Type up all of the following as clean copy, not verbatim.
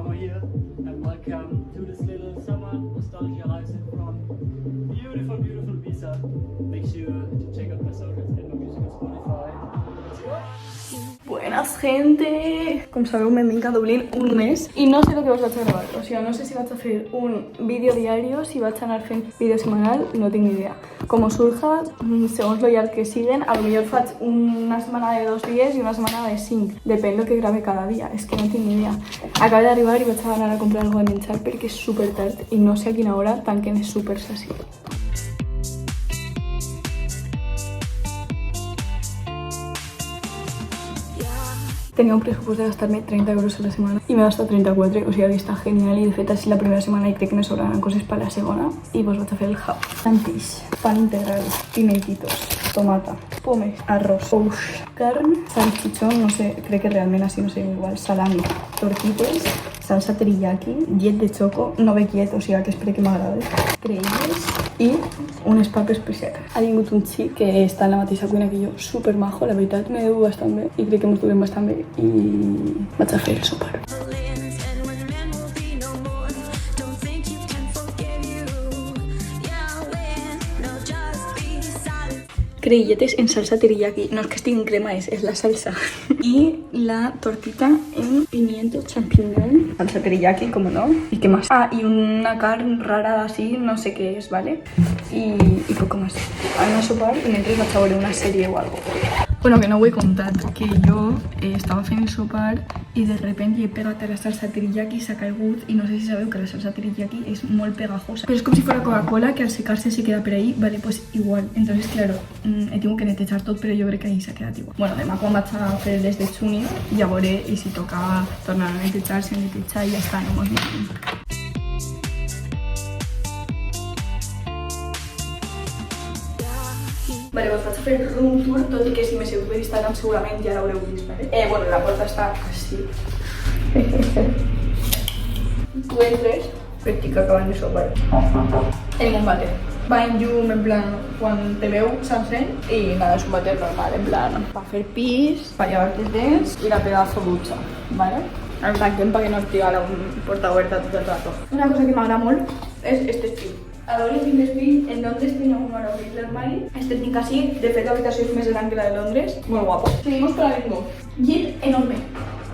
Mama here, and welcome to this little summer nostalgia reise from beautiful, beautiful Ibiza. Make sure to check out my socials and my music on Spotify. Let's go! Buenas, gente! Com sabeu, m'he vingut a Dublín un mes i no sé el que us vaig a gravar. O sigui, no sé si vaig a fer un vídeo diari, si vaig a anar fent vídeo setmanal, no tinc ni idea. Com us surja, segons lo llarg que siguen, a lo millor faig una setmana de 2 dies i una setmana de 5. Depèn del que grave cada dia, és que no tinc ni idea. Acabo d'arribar i vaig anar a comprar alguna de menjar perquè és super tard i no sé a quina hora tanquen els súpers així. Tenía un presupuesto de gastarme 30 euros a la semana y me he gastado 34, o sea que está genial y de fet así la primera semana y creo que me sobrarán cosas para la segunda y pues voy a hacer el hub. Santis, pan integral, pimentitos, tomata, pomes, arroz, carne, salchichón, no sé, creo que realmente así no sé igual, salami, tortitas, salsa teriyaki, llet de choco, no ve quiet, o sea que espero que m'agrade, creïlles i unes papes especials. Ha vingut un xic que està en la mateixa cuina que jo, super majo, la veritat me deu bastant bé i crec que m'ho duem bastant bé i vaig a fer el sopar. Creïlletes en salsa teriyaki, no es que estigui en crema, es la salsa. Y la tortita en pimiento champiñón, salsa teriyaki, como no. ¿Y qué más? Ah, y una carne rara así, no sé qué es, ¿vale? Y poco más. Anem a sopar i mentre vaig a veure una sèrie o algo. Bueno, que no ho he contat, que jo estava fent el sopar i de repente he pegat a la salsa teriyaki, s'ha caigut i no sé si sabeu que la salsa teriyaki és molt pegajosa. Però és com si fuera Coca-Cola que al secarse se queda per ahí, vale, pues igual. Entonces, claro, he tingut que netejar tot, però jo crec que ahí s'ha quedat igual. Bueno, demà quan vaig a fer el de Chuni ja veuré i si toca tornar a netejar, se neteja i ja està, no mos mirem. Vale, pues vaig a fer room tour, tot i que si me seguiu per Instagram segurament ja l'haureu vist, ¿vale? Bueno, la porta està així. Tu entres, perquè acaben de sopar. En un váter. Va en llum, en plan, quan te veu s'encén i nada, és un váter normal, en plan, per fer pis, per llevar-te els dents i la pedazo dutxa, ¿vale? El tanquem perquè no estigui a la porta oberta tot el rato. Una cosa que m'agrada molt és este estil. Adoro el Pinterest, en Londres tenía un maravilloso armario. Este tinc así, de fet la habitació és més gran que la de Londres. Muy guapo. Seguimos con la bingo. Llet enorme.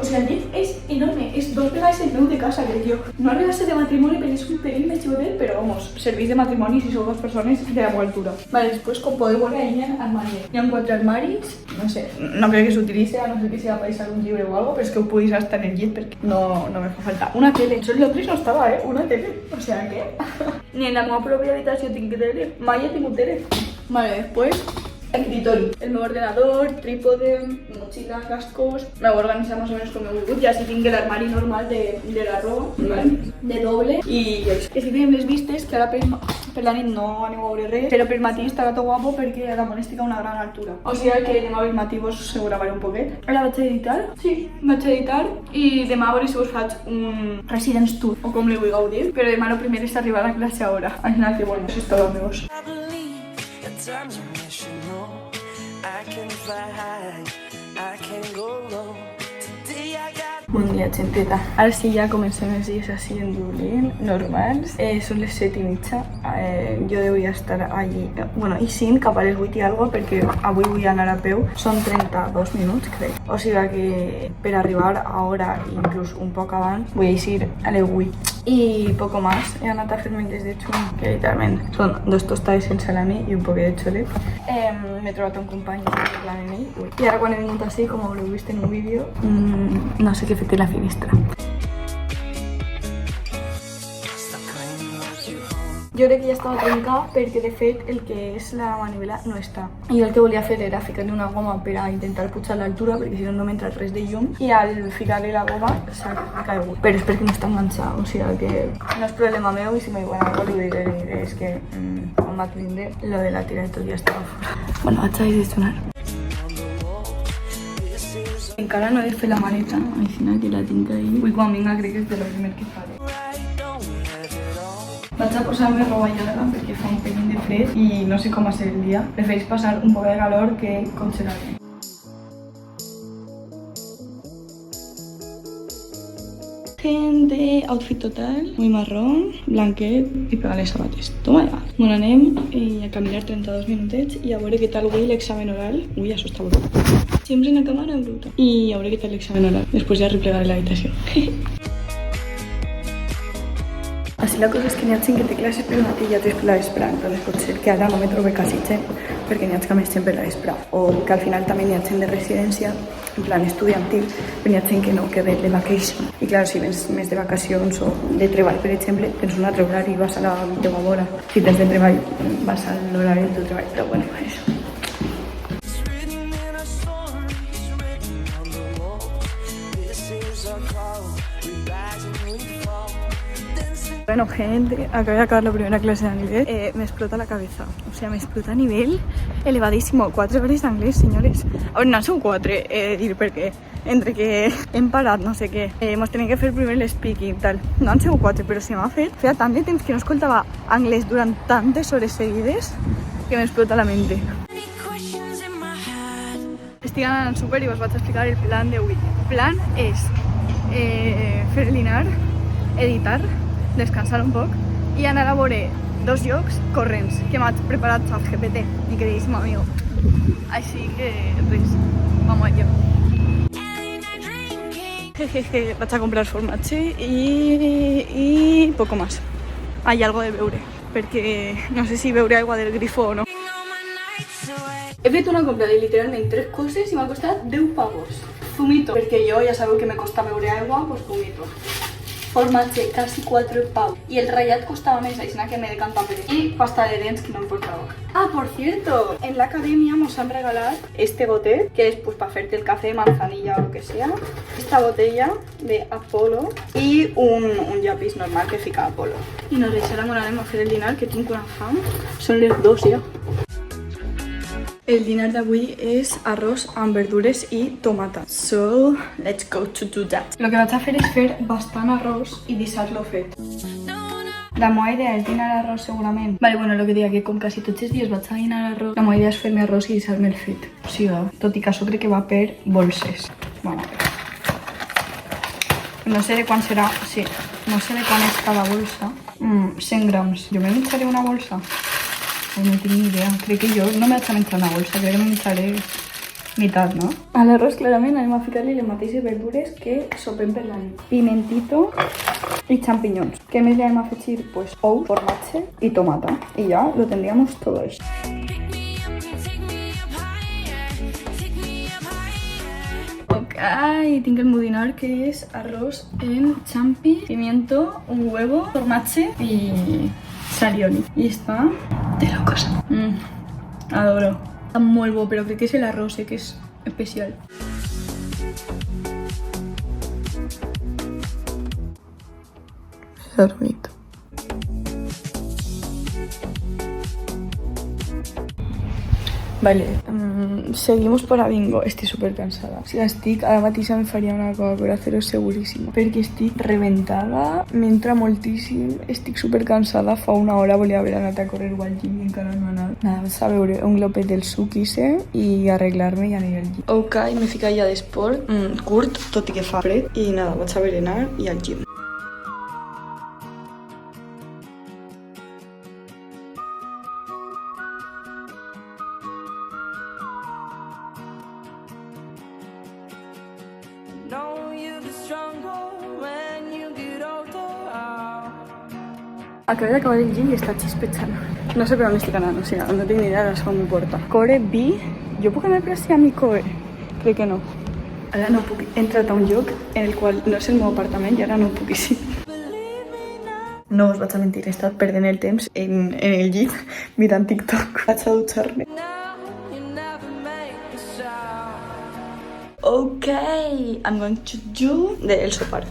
O sea, el llet és enorme. És 2 vegades el meu de casa, crec jo. No arriba a ser de matrimoni perquè és un pelín més xicotet, però vamos, servís de matrimoni si sou 2 persones de la meva altura. Vale, després com podeu veure ahí en armario. Hi ha 4 armaris, no sé, no crec que s'utilitzi, a no ser que sigui para deixar un llibre o algo, però és que ho podéis estar en el llet perquè no me fa falta. Una tele. Això en Londres no estava, una tele. O sea, ¿qué? Ni en la meva propia habitació tinc tele. Mai he tingut tele. Vale, después escritorio. El meu ordenador, trípode, mochila, cascos. Me voy a organizar más o menos com he volgut. Ja sí tinc l'armari normal de la roba, ¿vale? De doble. I que si tenim les vistes, que ara per la nit no aneu a veure res, però per matí estarà tot guapo perquè la món estic a una gran altura. O sigui que demà al matí vos ho gravaré un poquet. Ara vaig a editar? Sí, vaig a editar i demà a veure si us faig un residence tour, o com li vulgueu dir. Però demà el primer és arribar a classe a hora. Així que bueno, això és tot, amigos. Bon dia, genteta. Ara sí, ja comencem els dies així en Dublín, normals. Són les 7:30. Jo deuria estar allí, bueno, i 5, cap a les 8 i algo, perquè avui vull anar a peu. Són 32 minuts, crec. O sigui que per arribar a hora, inclús un poc abans, vull eixir a les 8. I poco más. He anat a fer-me des de Chun, que literalment són 2 tostades sense salami i un poquet de xolet. M'he trobat un company parlant amb ell. I ara quan he vingut així, com haureu vist en un vídeo, no sé què he fet a la finestra. Jo crec que ja estava trencat perquè de fet el que és la manivela no està. I jo el que volia fer era ficar-li una goma per a intentar pujar l'altura perquè si no no m'entra res de llum i al ficar-li la goma s'ha caigut. Però és perquè no està enganxat, o sigui que no és problema meu i si me diuen algo li diré és que quan vaig vindre lo de la tira de tot ja estava fora. Bueno, vaig a dessonar. Encara no he fet la maleta, així que la tinc ahí. Avui quan vinga crec que és de lo primer que faré. Vaig a posar-me roba llarga perquè fa un pelín de fred i no sé com va ser el dia. Prefereix passar un poc de calor que congelar-me. Gente, outfit total, muy marrón, blanquet i pegar les sabates. Toma ja. Bueno, anem a caminar 32 minutets i a veure què tal avui l'examen oral. Ui, això està brut. Sempre una càmera bruta. I a veure què tal l'examen oral. Després ja replegaré l'habitació. Així la cosa és que n'hi ha gent que té classes per matí i altres per la vesprà, entonces pot ser que ara no me trobe quasi gent, perquè n'hi ha que més gent per la vesprà. O que al final també n'hi ha gent de residència, en plan estudiantil, però n'hi ha gent que no, que ve de vacation. I clar, si vens més de vacacions o de treball, per exemple, tens un altre horari i vas a la teva hora. Si tens de treball, vas a l'horari del teu treball, però bueno, això. Bueno, gente, acabé de acabar la primera clase de inglés. Me explota la cabeza. O sea, me explota a nivel elevadísimo. 4 horas de inglés, señores. A ver, no son 4, dir perquè entre que hem parat, no sé què, hemos tenido que fer primer el speaking, tal. No han sigut 4, però se m'ha fet. Feia tant de temps que no escoltava anglès durant tantes hores seguides que m'explota la mente. Estic anant super i us vaig explicar el plan d'avui. El plan és fer el dinar, editar, descansar un poc i anar a veure 2 llocs corrents que m'ha preparat ChatGPT, mi queridísimo amigo. Així que res, vamos allá. Jejeje, vaig a comprar formatge i poco más. Hay algo de beure, perquè no sé si beure aigua del grifo o no. He fet una compra de literalment 3 coses i m'ha costat 10 pavos. Zumito, perquè jo ja sabeu que me costa beure aigua, pues zumito. Formatge, casi 4 pavos. Y el rallat costaba més, així que me decantan per ell. Y pasta de dents que no em portava. Ah, por cierto, en la academia nos han regalado este bote, que es pues para hacerte el café, manzanilla o lo que sea. Esta botella de Apollo y un llapis normal que fica Apollo. Y nos deixarem anar a fer el dinar, que tinc una fam. Són les 2 ja. El dinar d'avui és arròs amb verdures i tomata. So, let's go to do that. Lo que vaig a fer és fer bastant arròs i deixar-lo fet. La meva idea és dinar arròs segurament. Vale, bueno, lo que diga que com quasi tots els dies vaig a dinar arròs, la meva idea és fer-me arròs i deixar-me el fet. O sigui, tot i que això crec que va per bolses. Vamos a ver. No sé de quan serà, sí, no sé de quan és cada bolsa. 100 grams. Jo me menjaré una bolsa? No tinc ni idea. Crec que jo no me vaig a menjar una bolsa, crec que me menjaré meitat, no? A l'arròs clarament anem a ficar-li les mateixes verdures que sopem per la nit. Pimentito i champinyons. Què més li anem a afegir? Pues ous, formatge i tomata. I ja lo tendríamos todo eso. Ok, tinc el meu dinar que és arròs amb champi, pimiento, un huevo, formatge i salioli. I està de locos. Adoro. Està molt bo, però crec que és l'arròs, que és especial. És bonito. Vale, seguimos por a bingo. Estic super cansada. Si estic, ara mateix em faria una Coca-Cola Cero seguríssima. Perquè estic reventada, m'entra moltíssim, estic super cansada. Fa una hora volia haver anat a córrer al gym i encara no he anat. Nada, vaig a beure un glopet del suc i arreglar-me i aniré al gym. Ok, m'he ficat ja d'esport, curt, tot i que fa fred. I nada, vaig a berenar i al gym. Acabé d'acabar el gym i està xispetxant. No sé per on estic anant, o sigui, no tinc ni idea de on me porta. Core B. Jo puc anar per així a mi Core? Crec que no. Ara no puc. He entrat a un lloc en el qual no és el meu apartament i ara no puc així. No us vaig a mentir, he estat perdent el temps en el llit mirant TikTok. Vaig a dutxar-me. Ok, I'm going to do el sopar.